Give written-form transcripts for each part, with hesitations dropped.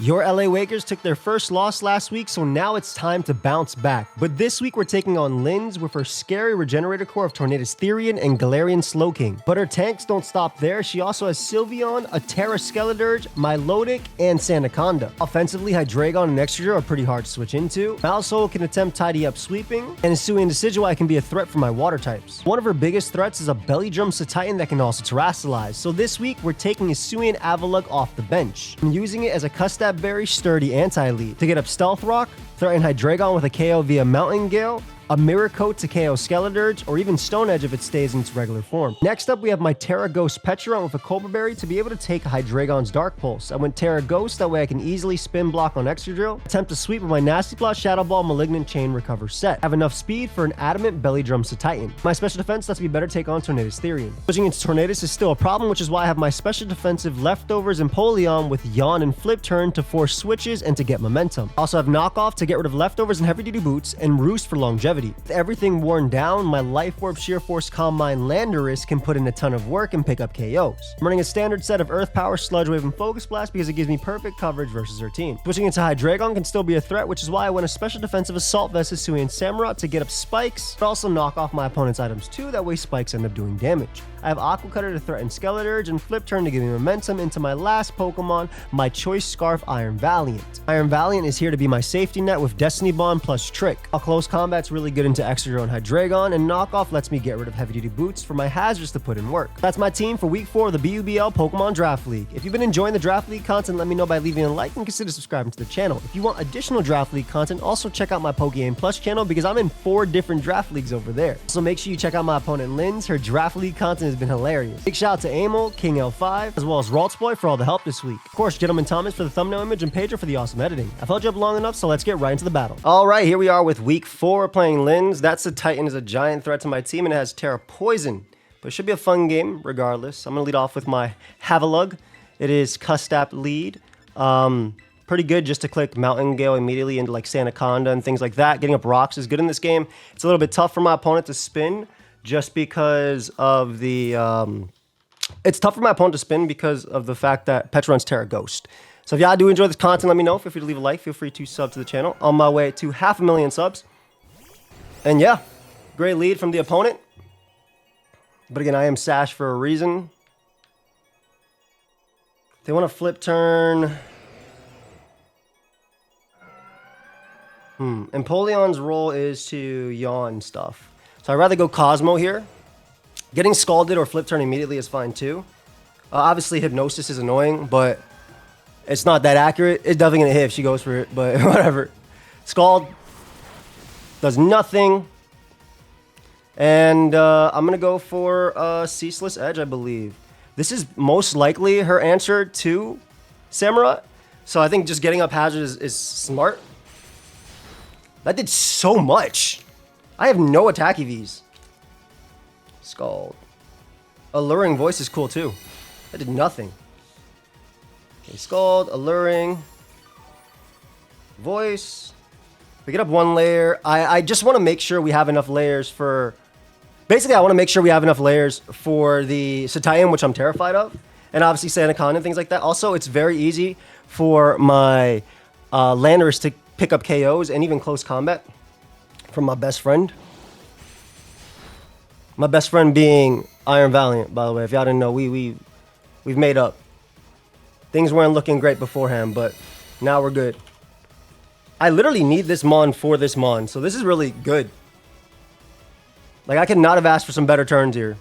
Your LA Lakers took their first loss last week, so now it's time to bounce back. But this week we're taking on Lindz with her scary Regenerator core of Tornadus Therian and Galarian Slowking. But her tanks don't stop there. She also has Sylveon, a Terra Skeledirge, Milotic, and Sandaconda. Offensively, Hydreigon and Excadrill are pretty hard to switch into. Maushold can attempt Tidy Up Sweeping, and Hisuian Decidueye can be a threat for my water types. One of her biggest threats is a Belly Drum Titan that can also Terrasilize. So this week we're taking Hisuian Avalugg off the bench. I'm using it as a custom very sturdy anti-lead. To get up Stealth Rock, threaten Hydreigon with a KO via Mountain Gale, a Mirror Coat to KO Skeledirge, or even Stone Edge if it stays in its regular form. Next up, we have my Terra Ghost Pecharunt with a Cobra Berry to be able to take Hydreigon's Dark Pulse. I went Terra Ghost, that way I can easily spin block on Excadrill, attempt to sweep with my Nasty Plot, Shadow Ball, Malignant Chain, Recover set. I have enough speed for an Adamant Belly Drum Titan. My special defense lets me better take on Tornadus Therian. Switching into Tornadus is still a problem, which is why I have my special defensive leftovers Empoleon with Yawn and Flip Turn to force switches and to get momentum. Also have Knockoff to get rid of leftovers and Heavy Duty Boots, and Roost for longevity. With everything worn down, my Life Orb, Sheer Force, Calm Mind, Landorus can put in a ton of work and pick up KOs. I'm running a standard set of Earth Power, Sludge Wave, and Focus Blast because it gives me perfect coverage versus her team. Switching into Hydreigon can still be a threat, which is why I went a special defensive Assault Vest Hisuian Samurott to get up spikes, but also knock off my opponent's items too, that way spikes end up doing damage. I have Aqua Cutter to threaten Skeledirge and Flip Turn to give me momentum into my last Pokemon, my Choice Scarf Iron Valiant. Iron Valiant is here to be my safety net with Destiny Bond plus Trick. A close combat's really good into Excadrill and Hydreigon, and Knockoff lets me get rid of Heavy Duty Boots for my hazards to put in work. That's my team for week 4 of the BUBL Pokemon Draft League. If you've been enjoying the Draft League content, let me know by leaving a like and consider subscribing to the channel. If you want additional Draft League content, also check out my PokeaimPLUS channel because I'm in 4 different Draft Leagues over there. So make sure you check out my opponent Lindz. Her Draft League content has been hilarious. Big shout out to Amel, King L5, as well as Raltsboy for all the help this week. Of course, Gentleman Thomas for the thumbnail image and Pedro for the awesome editing. I've held you up long enough, so let's get right into the battle. All right, here we are with week 4 playing Lindz. That's a Titan is a giant threat to my team, and it has Terra Poison. But it should be a fun game regardless. I'm going to lead off with my Avalugg. It is Custap lead. Pretty good just to click Mountain Gale immediately into like Sandaconda and things like that. Getting up rocks is good in this game. It's a little bit tough for my opponent to spin just because of the... It's tough for my opponent to spin because of the fact that Pecharunt's Terra Ghost. So if y'all do enjoy this content, let me know. Feel free to leave a like. Feel free to sub to the channel. On my way to 500,000 subs. And yeah, great lead from the opponent. But again, I am Sash for a reason. They want to flip turn. Empoleon's role is to yawn stuff. So I'd rather go Cosmo here. Getting Scalded or Flip Turn immediately is fine too. Obviously, Hypnosis is annoying, but it's not that accurate. It's definitely going to hit if she goes for it, but whatever. Scald does nothing. And I'm going to go for Ceaseless Edge, I believe. This is most likely her answer to Samurott. So I think just getting up Hazard is smart. That did so much. I have no attack EVs. Scald. Alluring Voice is cool too. That did nothing. Okay, Scald, Alluring Voice. We get up 1 layer. I just want to make sure we have enough layers for... Basically, I want to make sure we have enough layers for the Titan, which I'm terrified of. And obviously Sandaconda and things like that. Also, it's very easy for my Landorus to pick up KOs and even close combat from my best friend. My best friend being Iron Valiant, by the way. If y'all didn't know, we've made up. Things weren't looking great beforehand, but now we're good. I literally need this Mon for this Mon, so this is really good. Like, I could not have asked for some better turns here.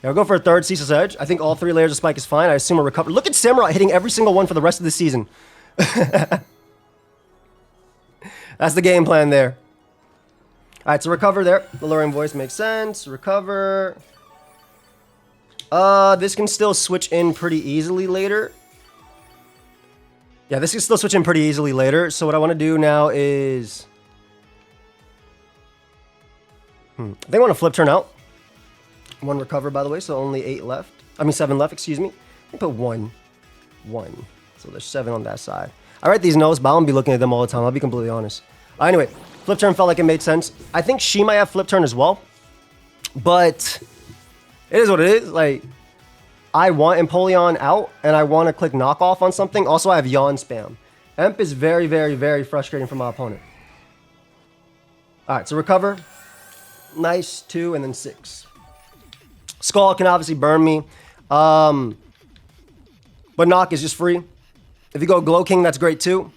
Yeah, I'll go for a 3rd Ceaseless Edge. I think all 3 layers of Spike is fine. I assume a recover. Look at Samurott hitting every single one for the rest of the season. That's the game plan there. Alright, so recover there. Alluring Voice makes sense. Recover. This can still switch in pretty easily later. Yeah, this can still switch in pretty easily later. So what I want to do now is... They want to flip turn out. 1 recover, by the way, so only 8 left. I mean, 7 left, excuse me. I put 1. So there's 7 on that side. I write these notes, but I don't be looking at them all the time. I'll be completely honest. Anyway, flip turn felt like it made sense. I think she might have flip turn as well. But it is what it is. Like, I want Empoleon out, and I want to click knockoff on something. Also, I have yawn spam. Emp is very, very, very frustrating for my opponent. All right, so recover. Nice, 2, and then 6. Skull can obviously burn me. But knock is just free. If you go Glow King, that's great too.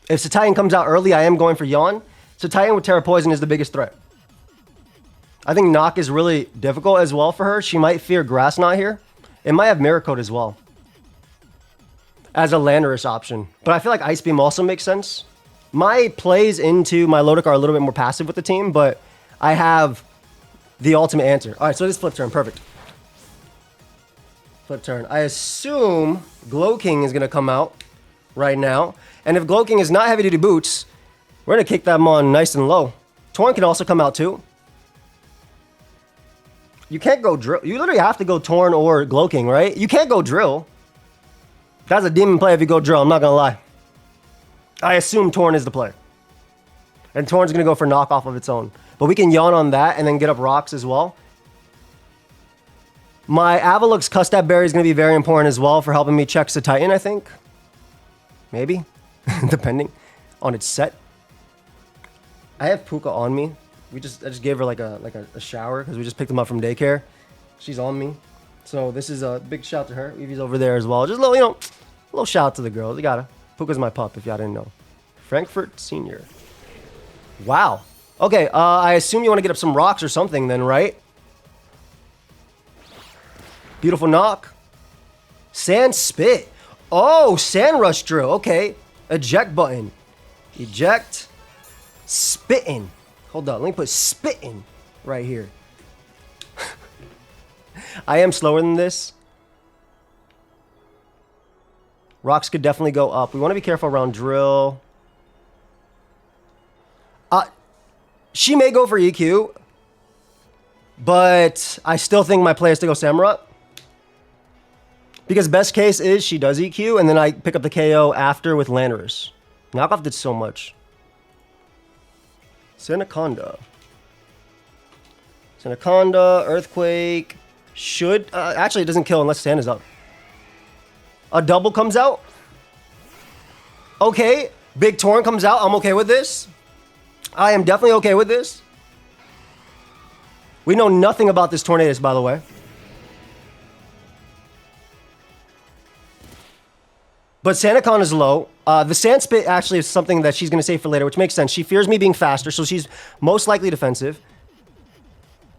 If Satian comes out early, I am going for yawn. Satian with Terra Poison is the biggest threat. I think knock is really difficult as well for her. She might fear Grass Knot here. It might have Mirror Coat as well as a Landorus option. But I feel like Ice Beam also makes sense. My plays into my Lodic are a little bit more passive with the team, but I have the ultimate answer. All right, so this flip turn, perfect. Flip turn. I assume Glow King is going to come out right now. And if Glow King is not heavy duty boots, we're going to kick them on nice and low. Torn can also come out too. You can't go drill. You literally have to go Torn or Glow King, right? You can't go drill. That's a demon play if you go drill, I'm not going to lie. I assume Torn is the play. And Torn's going to go for knockoff of its own. But we can yawn on that and then get up rocks as well. My Avalux Custap Berry is going to be very important as well for helping me check Satian, I think. Maybe. Depending on its set. I have Puka on me. I just gave her like a shower because we just picked him up from daycare. She's on me. So this is a big shout to her. Evie's over there as well. Just a little, a little shout out to the girls. You gotta. Puka's my pup if y'all didn't know. Frankfurt Senior. Wow. Okay, I assume you want to get up some rocks or something then, right? Beautiful knock. Sand Spit. Oh, Sand Rush Drill. Okay. Eject button. Eject. Spitting. Hold on. Let me put spitting right here. I am slower than this. Rocks could definitely go up. We want to be careful around drill. She may go for EQ. But I still think my play is to go Samurott. Because best case is she does EQ, and then I pick up the KO after with Landorus. Knockoff did so much. Sanaconda. Sanaconda, Earthquake. Should... actually, it doesn't kill unless Sand is up. A double comes out. Okay. Big Torn comes out. I'm okay with this. I am definitely okay with this. We know nothing about this Tornadus, by the way. But Sanacon is low. The Sand Spit actually is something that she's going to save for later, which makes sense. She fears me being faster, so she's most likely defensive.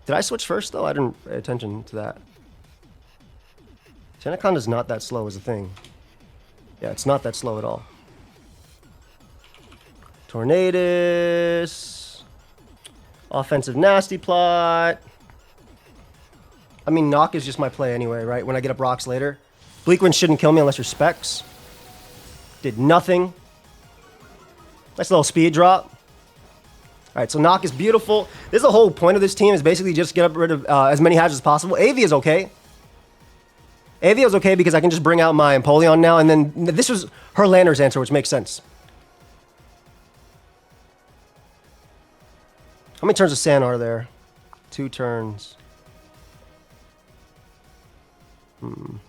Did I switch first, though? I didn't pay attention to that. Sanacon is not that slow, is the thing. Yeah, it's not that slow at all. Tornadus. Offensive Nasty Plot. I mean, Knock is just my play anyway, right? When I get up rocks later. Bleakwind shouldn't kill me unless you're Specs. Did nothing. Nice little speed drop. Alright, so Knock is beautiful. This is the whole point of this team, is basically just get rid of as many hatches as possible. Avi is okay. Avi is okay because I can just bring out my Empoleon now, and then this was her Landorus answer, which makes sense. How many turns of Sand are there? 2 turns. I'm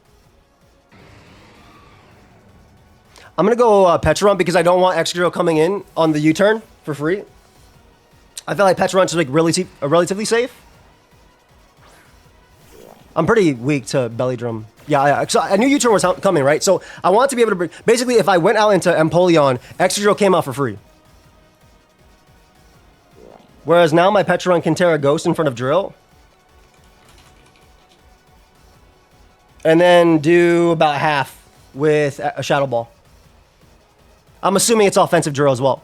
going to go Petron because I don't want Excadrill coming in on the U-turn for free. I feel like Petron's like relatively safe. I'm pretty weak to Belly Drum. Yeah, so I knew U-turn was coming, right? So I want to be able to bring... Basically, if I went out into Empoleon, Excadrill came out for free. Whereas now my Petron can tear a Ghost in front of Drill. And then do about half with a Shadow Ball. I'm assuming it's offensive Drill as well.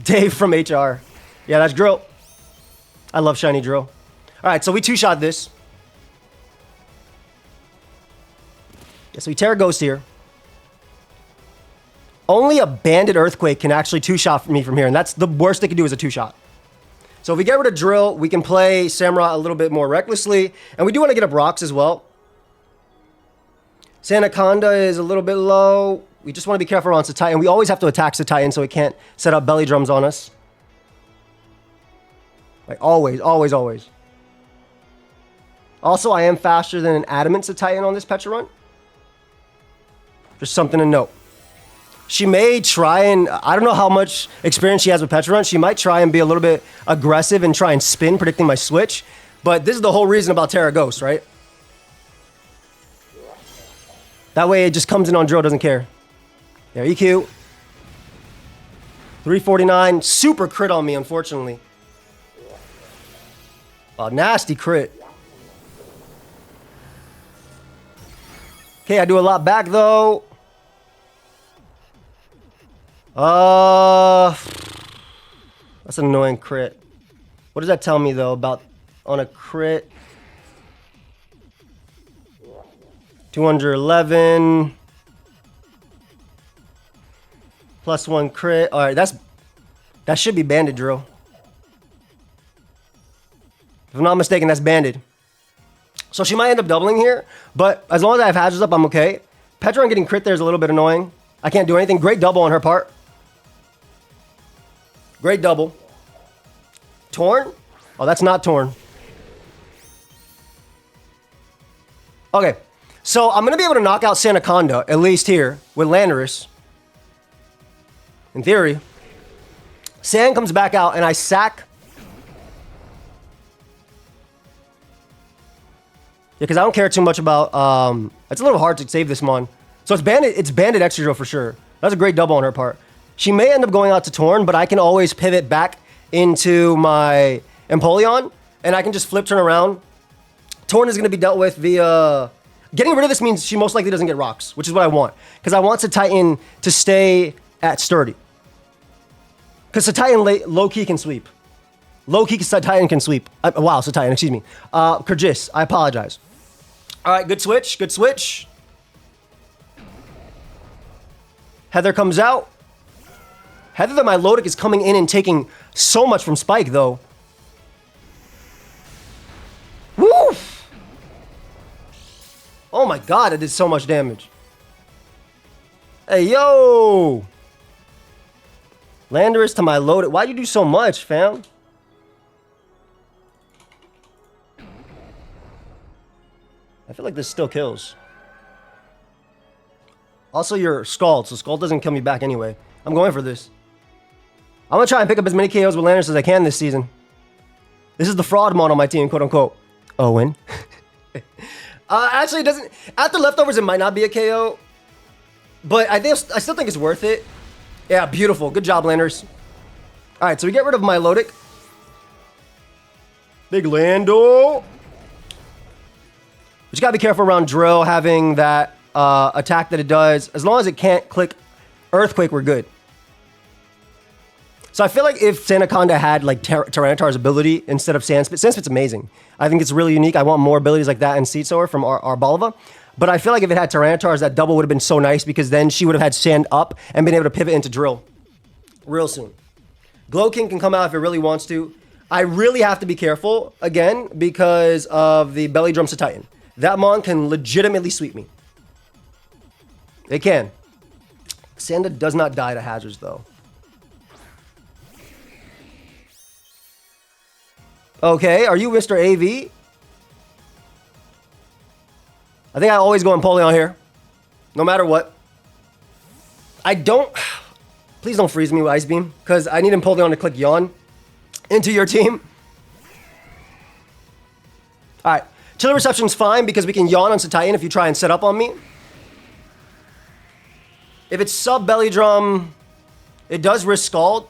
Dave from HR. Yeah, that's Drill. I love shiny Drill. Alright, so we 2-shot this. Yeah, so we tear a Ghost here. Only a Banded Earthquake can actually 2-shot me from here, and that's the worst they can do is a 2-shot. So if we get rid of Drill, we can play Samurott a little bit more recklessly, and we do want to get up rocks as well. Sanaconda is a little bit low. We just want to be careful around Satian. We always have to attack Satian so he can't set up belly drums on us. Like always, always, always. Also, I am faster than an Adamant Titan on this Petra run. Just something to note. She may try and, I don't know how much experience she has with Petra run. She might try and be a little bit aggressive and try and spin, predicting my switch. But this is the whole reason about Terra Ghost, right? That way it just comes in on drill, doesn't care. There, EQ. 349. Super crit on me, unfortunately. Oh, nasty crit. Okay, I do a lot back, though. That's an annoying crit. What does that tell me, though, about on a crit? 211. +1 crit. All right, that should be banded drill. If I'm not mistaken, that's banded. So she might end up doubling here, but as long as I have hazards up, I'm okay. Petra getting crit there is a little bit annoying. I can't do anything. Great double on her part. Great double. Torn? Oh, that's not torn. Okay, so I'm going to be able to knock out Sandaconda, at least here, with Landorus. In theory. Sand comes back out, and I sack. Yeah, because I don't care too much about... it's a little hard to save this Mon. So it's banded extra drill for sure. That's a great double on her part. She may end up going out to Torn, but I can always pivot back into my Empoleon, and I can just flip turn around. Torn is going to be dealt with via... Getting rid of this means she most likely doesn't get rocks, which is what I want. Because I want Titan to stay at sturdy. Because Titan low-key can sweep. Low-key Titan can sweep. Wow, Titan, excuse me. Kyrgyz, I apologize. All right, good switch, good switch. Heather comes out. Heather, my Lodic is coming in and taking so much from Spike, though. Woof! Oh my god, it did so much damage. Hey, yo! Landorus to my Lodic. Why'd you do so much, fam? I feel like this still kills. Also, you're Scald, so Scald doesn't kill me back anyway. I'm going for this. I'm going to try and pick up as many KOs with Landorus as I can this season. This is the fraud mod on my team, quote-unquote. Owen. Actually, it doesn't... After leftovers, it might not be a KO. But I still think it's worth it. Yeah, beautiful. Good job, Landorus. All right, so we get rid of my Lodic. Big Lando. But you got to be careful around Drill having that attack that it does. As long as it can't click Earthquake, we're good. So I feel like if Sandaconda had like Tyranitar's ability instead of Sandspit, Sandspit's amazing. I think it's really unique. I want more abilities like that in Seed Sower from our Balva. But I feel like if it had Tyranitar's, that double would have been so nice because then she would have had Sand up and been able to pivot into Drill real soon. Glow King can come out if it really wants to. I really have to be careful, again, because of the Belly Drum Titan. That Mon can legitimately sweep me. It can. Sanda does not die to hazards, though. Okay, are you Mr. AV? I think I always go Empoleon here. No matter what. I don't... Please don't freeze me with Ice Beam, because I need Empoleon to click Yawn into your team. Alright. Chiller Reception's fine, because we can Yawn on Titan if you try and set up on me. If it's sub Belly Drum, it does risk Scald.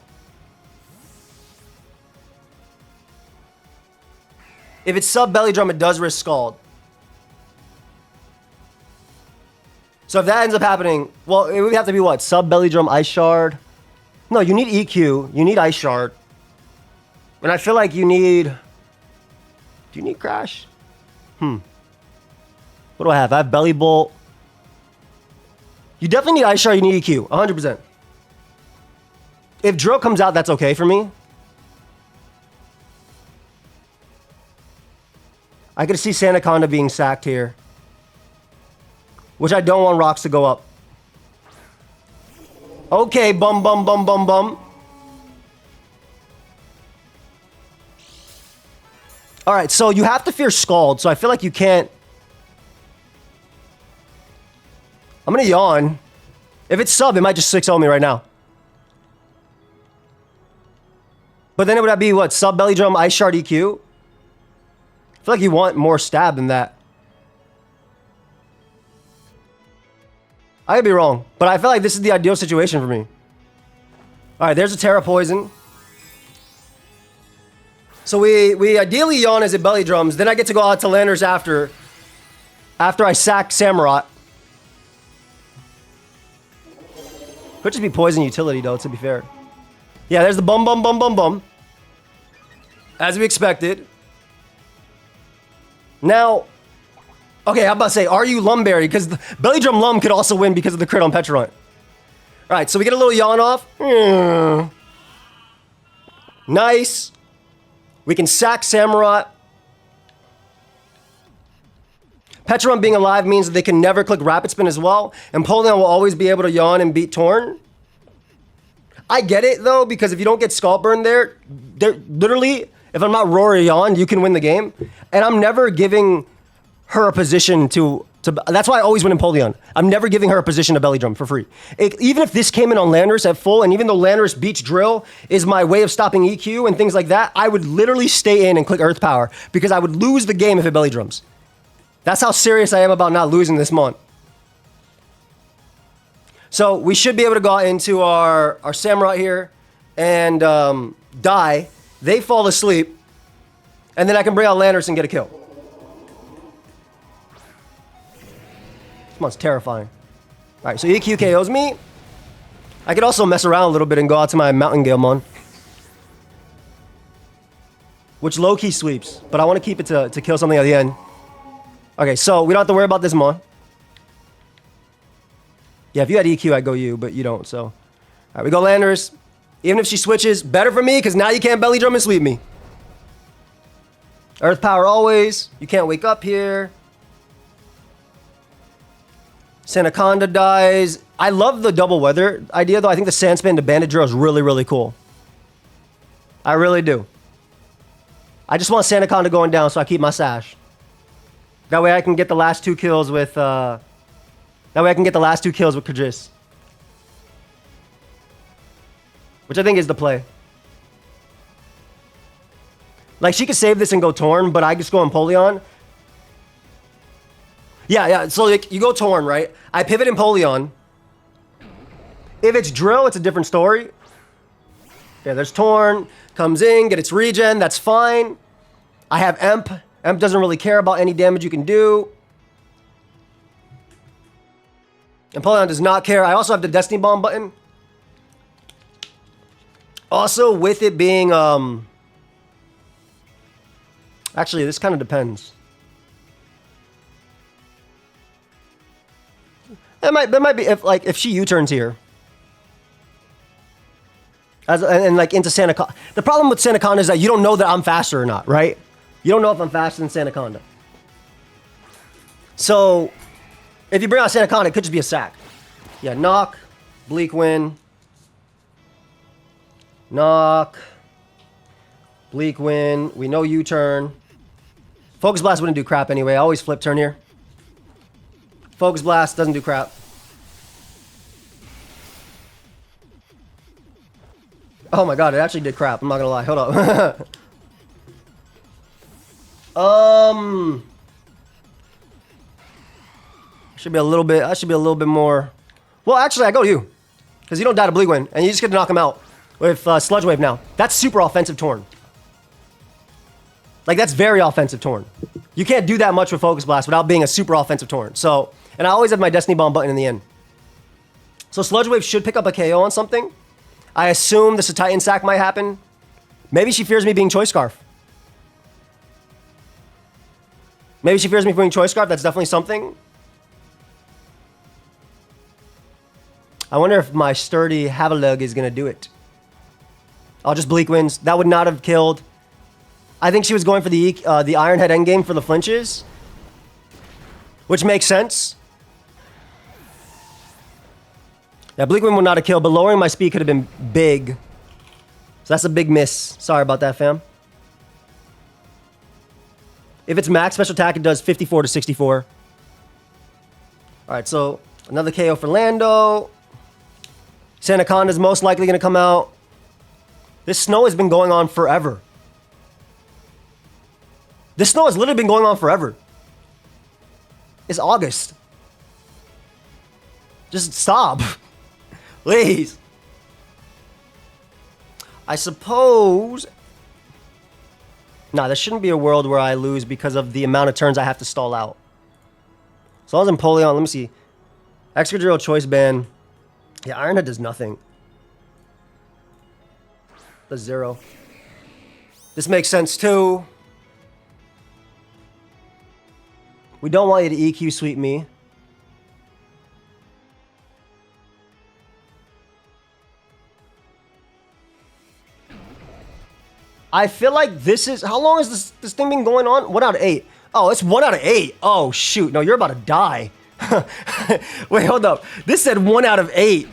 If it's sub Belly Drum, it does risk Scald. So if that ends up happening, well, it would have to be what? Sub Belly Drum, Ice Shard? No, you need EQ. You need Ice Shard. And I feel like you need... Do you need Crash? What do I have? I have Belly Bolt. You definitely need Ice Shard, you need EQ. 100%. If Drill comes out, that's okay for me. I could see Sandaconda being sacked here. Which I don't want rocks to go up. Okay, bum, bum, bum, bum, bum. All right, so you have to fear Scald, so I feel like you can't. I'm gonna yawn. If it's sub, it might just 6-0 me right now. But then it would be what? Sub Belly Drum, Ice Shard, EQ? I feel like you want more stab than that. I could be wrong, but I feel like this is the ideal situation for me. All right, there's a Terra Poison. So we ideally yawn as it belly drums. Then I get to go out to Landers after I sack Samurott. Could just be poison utility though, to be fair. Yeah, there's the bum bum bum bum bum. As we expected. Now, okay, I'm about to say, are you Lumberry? Because Belly Drum Lum could also win because of the crit on Petrarch. All right, so we get a little yawn off. Nice. We can sack Samurott. Petrarch being alive means that they can never click Rapid Spin as well. And Empoleon will always be able to yawn and beat Torn. I get it, though, because if you don't get Scalp Burn there, literally, if I'm not Rory Yawn, you can win the game. And I'm never giving her a position to that's why I always win Empoleon. I'm never giving her a position to Belly Drum for free. Even if this came in on Landers at full, and even though Landers Beach Drill is my way of stopping EQ and things like that, I would literally stay in and click Earth Power because I would lose the game if it Belly Drums. That's how serious I am about not losing this month. So we should be able to go into our Samurott here and die. They fall asleep. And then I can bring out Landers and get a kill. This one's terrifying. All right, so EQ KOs me. I could also mess around a little bit and go out to my Mountain Gale Mon. Which low-key sweeps, but I want to keep it to kill something at the end. Okay, so we don't have to worry about this Mon. Yeah, if you had EQ, I'd go you, but you don't, so. All right, we go Landers. Even if she switches, better for me, because now you can't Belly Drum and sweep me. Earth Power always. You can't wake up here. Sandaconda dies. I love the double weather idea, though. I think the Sandspin to Bandit Drill is really, really cool. I really do. I just want Sandaconda going down, so I keep my sash. That way I can get the last 2 kills with, Kajis. Which I think is the play. Like, she could save this and go Torn, but I just go Empoleon. Yeah, so like, you go Torn, right? I pivot Empoleon. If it's Drill, it's a different story. Yeah, there's Torn. Comes in, get its regen, that's fine. I have Emp. Emp doesn't really care about any damage you can do. Empoleon does not care. I also have the Destiny Bomb button. Also, with it being, actually, this kind of depends. That might be if she U-turns here. And like into Sandaconda. The problem with Sandaconda is that you don't know that I'm faster or not, right? You don't know if I'm faster than Sandaconda. So, if you bring out Sandaconda, it could just be a sack. Yeah, knock, Bleak Wind. Knock. Bleak Wind. We know U-turn. Focus Blast wouldn't do crap anyway. I always flip turn here. Focus Blast doesn't do crap. Oh my god, it actually did crap. I'm not gonna lie. Hold up. I should be a little bit more. Well, actually, I go to you. Because you don't die to Bleak Wind, and you just get to knock him out with Sludge Wave now. That's super offensive Torn. Like, that's very offensive Torn. You can't do that much with Focus Blast without being a super offensive Torn. So, and I always have my Destiny Bomb button in the end. So Sludge Wave should pick up a KO on something. I assume the Titan sack might happen. Maybe she fears me being Choice Scarf. Maybe she fears me being Choice Scarf. That's definitely something. I wonder if my sturdy Havalug is going to do it. I'll just Bleak Winds. That would not have killed. I think she was going for the Ironhead endgame for the flinches. Which makes sense. Yeah, Bleak Wind would not have killed, but lowering my speed could have been big. So that's a big miss. Sorry about that, fam. If it's max special attack, it does 54 to 64. All right, so another KO for Lando. Sandaconda's most likely going to come out. This snow has been going on forever. This snow has literally been going on forever. It's August. Just stop. Please. I suppose... Nah, there shouldn't be a world where I lose because of the amount of turns I have to stall out. As long as Empoleon, let me see. Excadrill Choice Band. Yeah, Ironhead does nothing. Does 0. This makes sense too. We don't want you to EQ sweep me. I feel like this is... How long has this thing been going on? 1 out of 8. Oh, it's 1 out of 8. Oh, shoot. No, you're about to die. Wait, hold up. This said 1 out of 8.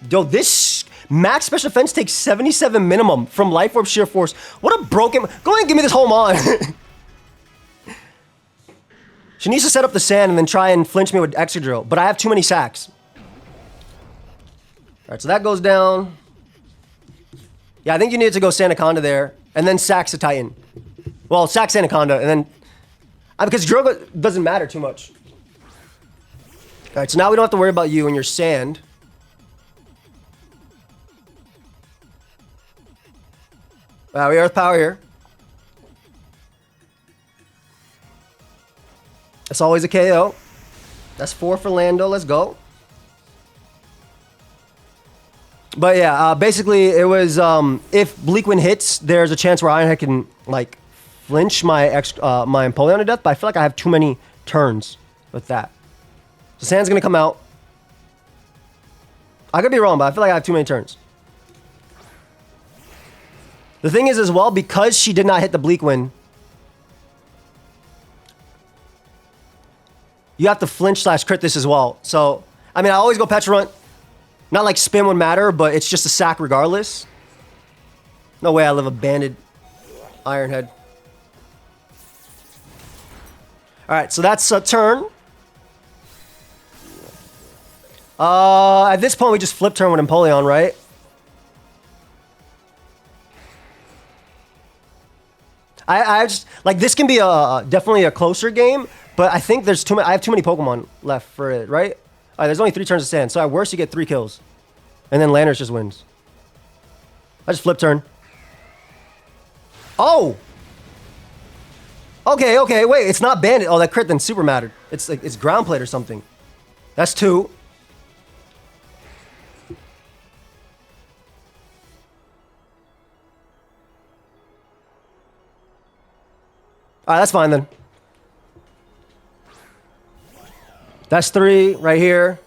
Yo, this max special defense takes 77 minimum from Life Orb Sheer Force. What a broken... Go ahead and give me this home on. She needs to set up the sand and then try and flinch me with Excadrill. But I have too many sacks. Alright, so that goes down. Yeah, I think you need to go Sandaconda there. And then sack the Titan. Well, sack Sandaconda and then... because Drogo doesn't matter too much. Alright, so now we don't have to worry about you and your sand. We Earth Power here. That's always a KO. That's 4 for Lando. Let's go. But yeah, basically it was if Bleak Wind hits, there's a chance where Ironhead can like flinch my my Empoleon to death. But I feel like I have too many turns with that. So Sand's gonna come out. I could be wrong, but I feel like I have too many turns. The thing is as well, because she did not hit the Bleak Wind, you have to flinch / crit this as well. So, I mean, I always go Petra. Not like spin would matter, but it's just a sack regardless. No way I live a banded Ironhead. Alright, so that's a turn. At this point, we just flip turn with Empoleon, right? I just like this can be a definitely a closer game, but I think there's too many. I have too many Pokemon left for it, right? All right, there's only 3 turns of sand, so at worst you get 3 kills, and then Landers just wins. I just flip turn. Oh. Okay, okay, wait, it's not bandit. Oh, that crit then super mattered. It's like it's ground plate or something. That's 2. Alright, that's fine then. That's 3 right here.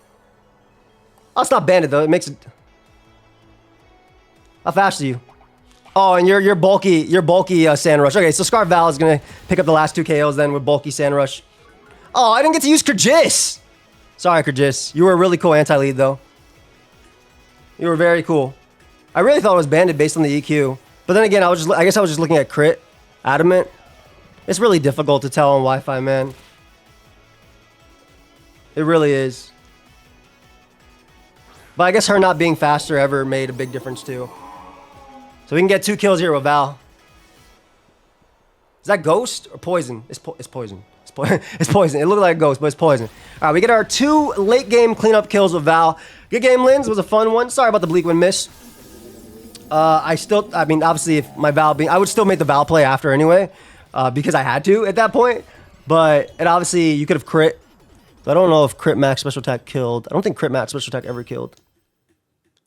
Oh, it's not banded though. It makes it... How fast are you? Oh, and you're bulky Sand Rush. Okay, so Scarf Val is gonna pick up the last 2 KOs then with bulky Sand Rush. Oh, I didn't get to use Kyrgyz. Sorry, Kyrgyz. You were a really cool anti-lead though. You were very cool. I really thought it was banded based on the EQ. But then again, I guess I was just looking at crit. Adamant. It's really difficult to tell on Wi-Fi, man. It really is. But I guess her not being faster ever made a big difference too. So we can get 2 kills here with Val. Is that ghost or poison? It's poison. It's poison. It looked like a ghost, but it's poison. All right, we get our 2 late game cleanup kills with Val. Good game, Lindz. Was a fun one. Sorry about the Bleak Wind miss. I mean, obviously, if my Val being... I would still make the Val play after anyway. Because I had to at that point. But, and obviously, you could have crit. I don't know if crit max special attack killed. I don't think crit max special attack ever killed.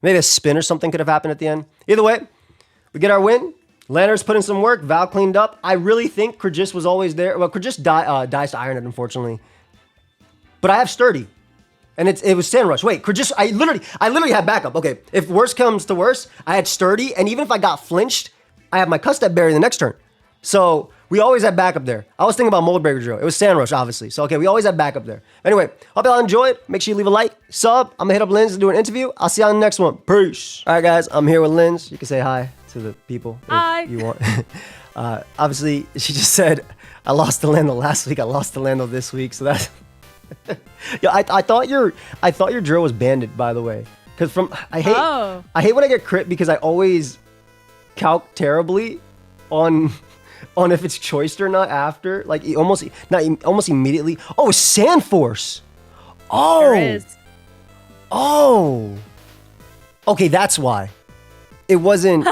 Maybe a spin or something could have happened at the end. Either way, we get our win. Lanner's put in some work. Val cleaned up. I really think Kyrgyz was always there. Well, Kyrgyz dies to Ironhead, unfortunately. But I have Sturdy. And it was Sand Rush. Wait, Kyrgyz, I literally had backup. Okay, if worse comes to worse, I had Sturdy. And even if I got flinched, I have my Custap Berry the next turn. So... we always had backup there. I was thinking about Mold Breaker Drill. It was Sand Rush, obviously. So, okay, we always had backup there. Anyway, hope y'all enjoyed. Make sure you leave a like, sub. I'm going to hit up Lindz to do an interview. I'll see y'all in the next one. Peace. All right, guys, I'm here with Lindz. You can say hi. to the people if Hi. you want. Obviously, she just said, I lost to Lando last week. I lost to Lando this week. So that's... Yeah, I thought your drill was banded, by the way. Because I hate when I get crit because I always calc terribly on if it's choiced or not after. Like almost immediately. Oh, Sandforce. Oh. There is. Oh. Okay, that's why. It wasn't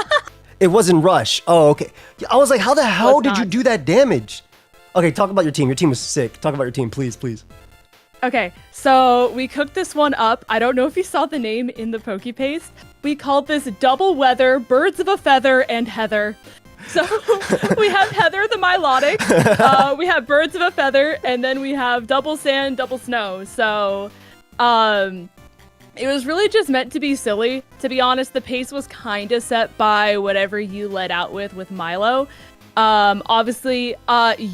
Rush. Oh, okay. I was like, how the hell did you do that damage? Okay, talk about your team. Your team was sick. Talk about your team, please, please. Okay, so we cooked this one up. I don't know if you saw the name in the Poke Paste. We called this Double Weather, Birds of a Feather, and Heather. So we have Heather the Milotic, we have Birds of a Feather, and then we have Double Sand, Double Snow. So it was really just meant to be silly. To be honest, the pace was kind of set by whatever you let out with Milo. Obviously,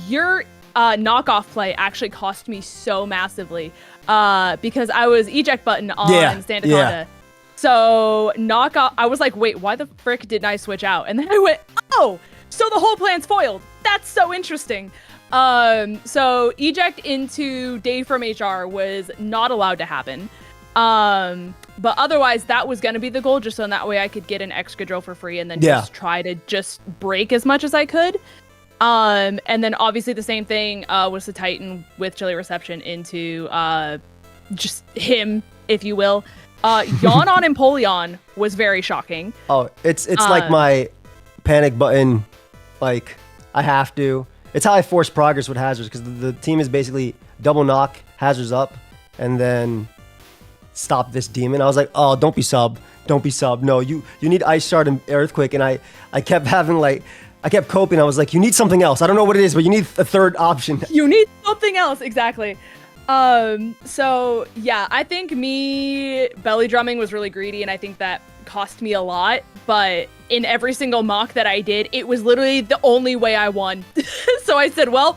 your knockoff play actually cost me so massively because I was eject button on Sandaconda. Yeah. So knockoff, I was like, wait, why the frick didn't I switch out? And then I went, oh, so the whole plan's foiled. That's so interesting. So eject into Dave from HR was not allowed to happen. But otherwise that was going to be the goal, just so that way I could get an extra drill for free and then just try to just break as much as I could. And then obviously the same thing was the Titan with Chili Reception into just him, if you will. Yawn on Empoleon was very shocking. Oh, it's like my panic button, like I have to. It's how I force progress with hazards because the team is basically double knock, hazards up, and then stop this demon. I was like, oh, don't be sub. No, you need Ice Shard and Earthquake, and I kept having like. I kept coping. I was like, you need something else. I don't know what it is, but you need a third option. You need something else. Exactly. So yeah, I think me belly drumming was really greedy, and I think that cost me a lot. But in every single mock that I did, it was literally the only way I won. So I said, well,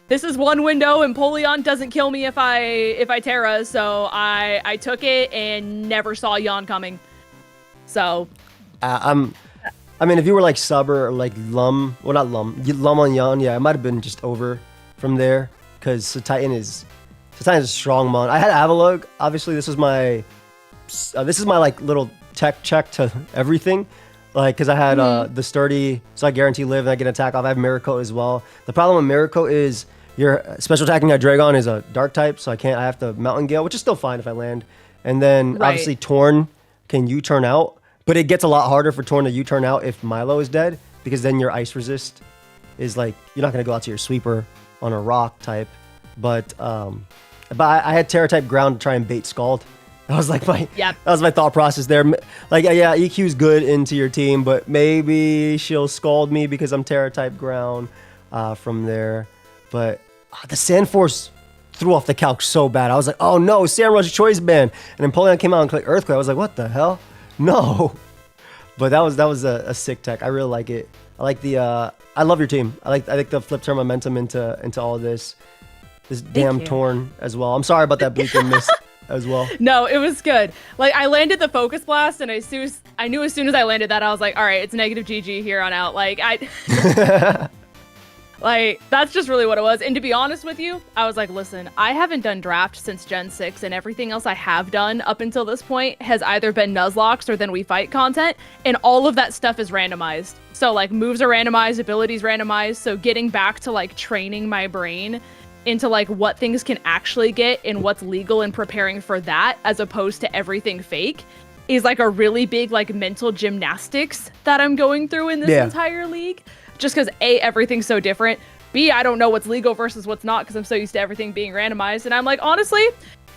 this is one window, and Empoleon doesn't kill me if I Terra. So I took it and never saw Yawn coming. So I mean, if you were like Subber or like Lum, well, not Lum on Yawn, yeah, it might have been just over from there because the Titan is a strong mon. I had Avalugg. Obviously, this is my like little tech check to everything, like because I had the sturdy, so I guarantee live and I get attack off. I have Miracle as well. The problem with Miracle is your special attacking Hydreigon is a dark type, so I have to Mountain Gale, which is still fine if I land. And then obviously Torn can U-turn out. But it gets a lot harder for Torn to U-turn out if Milo is dead, because then your ice resist is like, you're not going to go out to your sweeper on a rock type. But I had Terra type ground to try and bait Scald. That was like that was my thought process there. Like, yeah, EQ's good into your team, but maybe she'll Scald me because I'm Terra type ground from there. But the Sandforce threw off the calc so bad. I was like, oh no, Sandrush choice ban. And then Empoleon came out and clicked Earthquake. I was like, what the hell? No, but that was a sick tech. I really like it. I like I love your team. I think the flip turn momentum into all of this damn Torn as well. I'm sorry about that bleak and miss as well. No, it was good. Like I landed the Focus Blast, and I knew as soon as I landed that, I was like, all right, it's negative GG here on out. Like like, that's just really what it was. And to be honest with you, I was like, listen, I haven't done draft since Gen 6, and everything else I have done up until this point has either been Nuzlocks or then We Fight content, and all of that stuff is randomized. So, like, moves are randomized, abilities randomized, so getting back to, like, training my brain into, like, what things can actually get and what's legal and preparing for that, as opposed to everything fake, is, like, a really big, like, mental gymnastics that I'm going through in this entire league. Just because A, everything's so different. B, I don't know what's legal versus what's not because I'm so used to everything being randomized. And I'm like, honestly,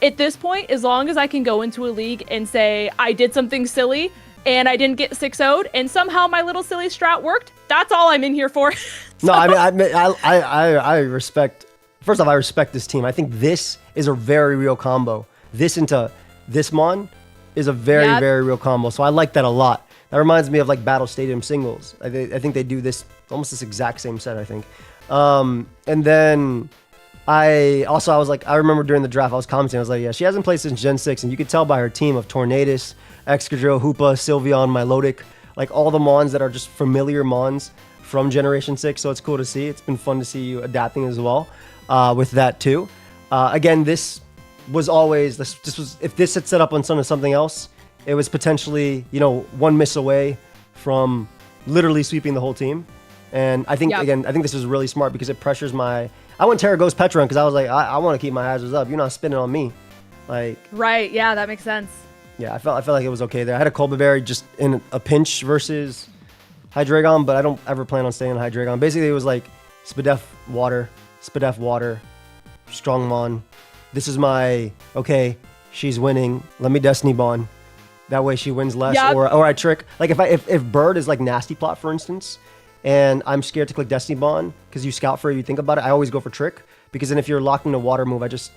at this point, as long as I can go into a league and say I did something silly and I didn't get 6-0'd and somehow my little silly strat worked, that's all I'm in here for. No, I mean, I respect. First off, I respect this team. I think this is a very real combo. This into this mon is a very, very real combo. So I like that a lot. That reminds me of like Battle Stadium singles. I think they do this almost this exact same set, I think. And then I was like, I remember during the draft, I was commenting, I was like, yeah, she hasn't played since Gen 6, and you could tell by her team of Tornadus, Excadrill, Hoopa, Sylveon, Milotic, like all the mons that are just familiar mons from Generation 6. So it's cool to see. It's been fun to see you adapting as well with that too. Again, this was always, if this had set up on something else, it was potentially, you know, one miss away from literally sweeping the whole team. And I think, again, I think this is really smart because it pressures I went Terra Ghost Petron because I was like, I want to keep my hazards up. You're not spinning on me. Like, right. Yeah, that makes sense. Yeah, I felt like it was okay there. I had a Colbert just in a pinch versus Hydreigon, but I don't ever plan on staying on Hydreigon. Basically, it was like Spadef water, Strongmon. This is my, okay, she's winning. Let me Destiny Bond. That way she wins less, or I trick. Like if Bird is like Nasty Plot, for instance, and I'm scared to click Destiny Bond because you scout for it, you think about it, I always go for trick because then if you're locked in a water move, I just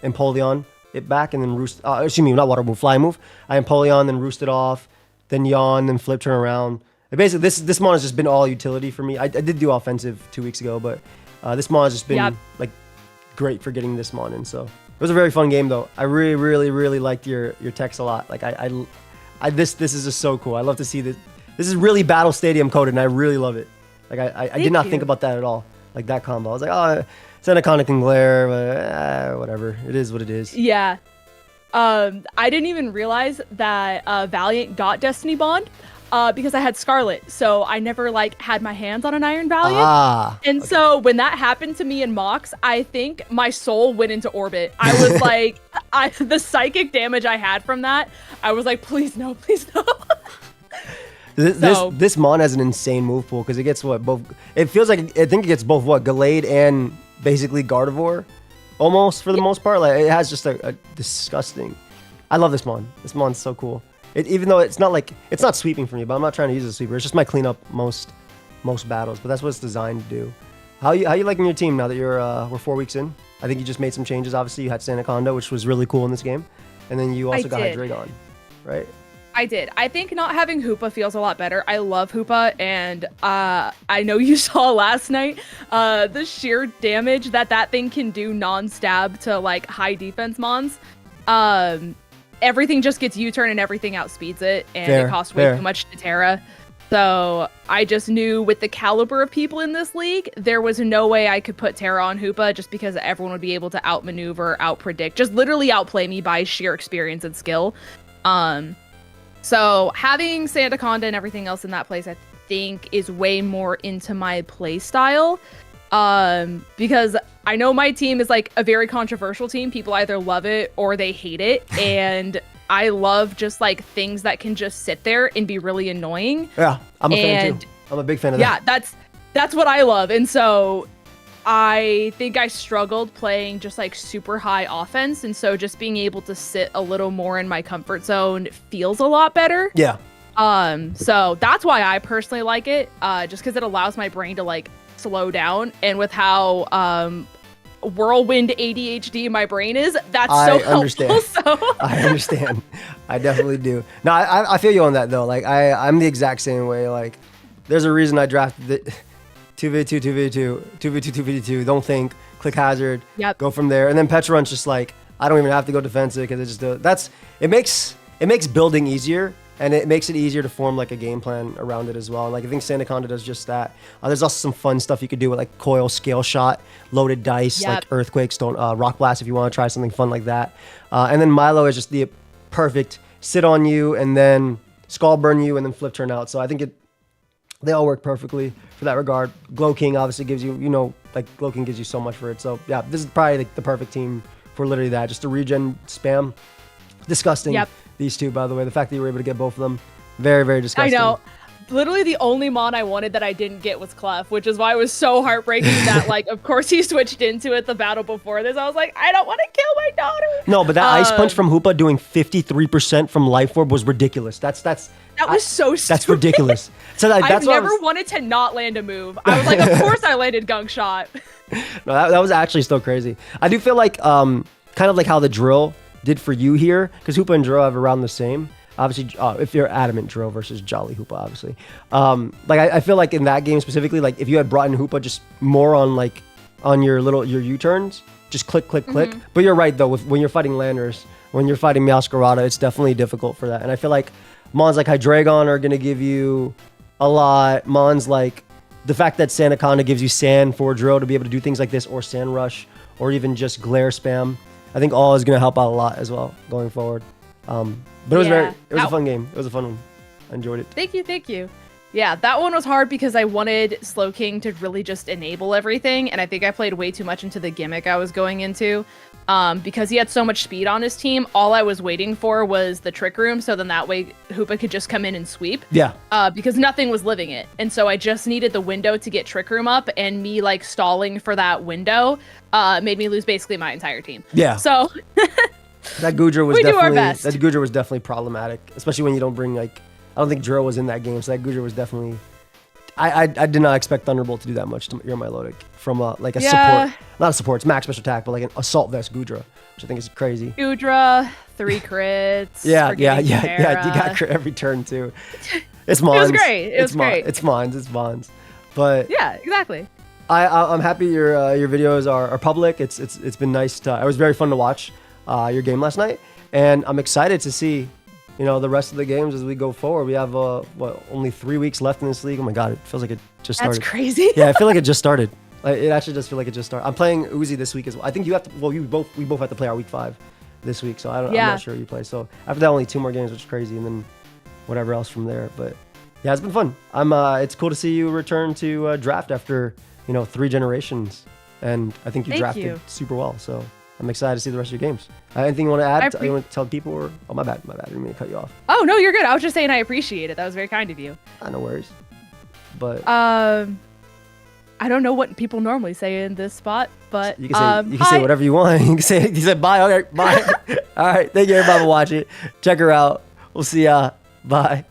Empoleon it back and then roost. Excuse me, not water move, fly move. I Empoleon, then roost it off, then yawn, then flip turn around. And basically, this mon has just been all utility for me. I did do offensive 2 weeks ago, but this mon has just been like great for getting this mon in. So it was a very fun game though. I really liked your text a lot. Like this is just so cool. I love to see this. This is really Battle Stadium coded, and I really love it. Like I did not think about that at all. Like that combo, I was like, oh, Seneconic and Glare, but whatever. It is what it is. Yeah. I didn't even realize that Valiant got Destiny Bond because I had Scarlet, so I never like had my hands on an Iron Valiant. And so when that happened to me in Mox, I think my soul went into orbit. I was like, the psychic damage I had from that, I was like, please no, please no. This mon has an insane move pool because it gets both. It feels like I think it gets both Gallade and basically Gardevoir, almost for the most part. Like it has just a disgusting. I love this mon. This mon's so cool. Even though it's not sweeping for me, but I'm not trying to use a sweeper. It's just my cleanup most battles. But that's what it's designed to do. How you liking your team now that we're 4 weeks in? I think you just made some changes. Obviously, you had Sandaconda, which was really cool in this game, and then you also got Hydreigon, right? I did. I think not having Hoopa feels a lot better. I love Hoopa, and I know you saw last night the sheer damage that thing can do non-stab to like high defense mons. Everything just gets U-turn and everything outspeeds it, and it costs way too much to Terra. So I just knew with the caliber of people in this league, there was no way I could put Terra on Hoopa just because everyone would be able to outmaneuver, outpredict, just literally outplay me by sheer experience and skill. So having Sandaconda and everything else in that place, I think, is way more into my play style. Because I know my team is like a very controversial team. People either love it or they hate it. And I love just like things that can just sit there and be really annoying. Yeah, I'm a fan too. I'm a big fan of that. Yeah, that's what I love. And so I think I struggled playing just like super high offense, and so just being able to sit a little more in my comfort zone feels a lot better. Yeah. So that's why I personally like it, just because it allows my brain to like slow down, and with how whirlwind ADHD my brain is, that's so helpful. Understand. So I understand. I definitely do. No, I feel you on that though. Like I'm the exact same way. Like there's a reason I drafted the 2v2, 2v2, 2v2, 2v2, don't think, click hazard, go from there. And then Petron's just like, I don't even have to go defensive because it makes building easier, and it makes it easier to form like a game plan around it as well. And like I think Sandaconda does just that. There's also some fun stuff you could do with like coil, scale shot, loaded dice, like earthquake, stone, rock blast if you want to try something fun like that. And then Milo is just the perfect sit on you and then skull burn you and then flip turn out. So I think they all work perfectly for that regard. Glow King obviously gives you, like Glow King gives you so much for it. So yeah, this is probably like the perfect team for literally that. Just a regen spam. Disgusting. These two, by the way. The fact that you were able to get both of them, very, very disgusting. I know. Literally the only mon I wanted that I didn't get was Clef, which is why it was so heartbreaking that, like, of course he switched into it the battle before this. I was like, I don't want to kill my daughter. No, but that Ice Punch from Hoopa doing 53% from Life Orb was ridiculous. That was so stupid. That's ridiculous. So I've never wanted to not land a move. I was like, of course I landed Gunk Shot. No, that was actually still crazy. I do feel like, kind of like how the drill did for you here, because Hoopa and drill have around the same. Obviously, if you're adamant drill versus jolly Hoopa, obviously. Like I feel like in that game specifically, like if you had brought in Hoopa just more on your U-turns, just click, click, click. But you're right though, when you're fighting landers, when you're fighting Meowscarada, it's definitely difficult for that. And I feel like Mons like Hydreigon are going to give you a lot. Mons like the fact that Sandaconda gives you Sand for Drill to be able to do things like this, or Sand Rush, or even just Glare Spam. I think all is going to help out a lot as well going forward. But it was it was a fun game. It was a fun one. I enjoyed it. Thank you. Yeah, that one was hard because I wanted Slowking to really just enable everything, and I think I played way too much into the gimmick I was going into. Because he had so much speed on his team, all I was waiting for was the Trick Room, so then that way Hoopa could just come in and sweep. Yeah. Because nothing was living it. And so I just needed the window to get Trick Room up, and me like stalling for that window made me lose basically my entire team. Yeah. So that Goodra was we do our best. That Goodra was definitely problematic, especially when you don't bring like, I don't think Drill was in that game, so that Goodra was definitely. I did not expect Thunderbolt to do that much to your Milotic from like a support, not a support, it's max special attack, but like an Assault Vest Goodra, which I think is crazy. Goodra, 3 crits. Yeah. You got crit every turn too. It's Mons. It was great. It's great. It's Mons. But yeah, exactly. I'm happy your videos are public. It's been nice. It was very fun to watch your game last night, and I'm excited to see. The rest of the games as we go forward. We have only 3 weeks left in this league. Oh my god, it feels like it just started. That's crazy. Yeah, I feel like it just started. It actually does feel like it just started. I'm playing Uzi this week as well. I think you have to. Well, we both have to play our week 5 this week. So I'm not sure you play. So after that, only 2 more games, which is crazy, and then whatever else from there. But yeah, it's been fun. It's cool to see you return to draft after 3 generations, and I think you drafted super well. So I'm excited to see the rest of your games. Anything you want to add? You want to tell people? Or my bad. I didn't mean to cut you off. Oh no, you're good. I was just saying I appreciate it. That was very kind of you. No worries. But I don't know what people normally say in this spot, but you can say whatever you want. You can say bye. Okay, bye. All right. Thank you everybody for watching. Check her out. We'll see ya. Bye.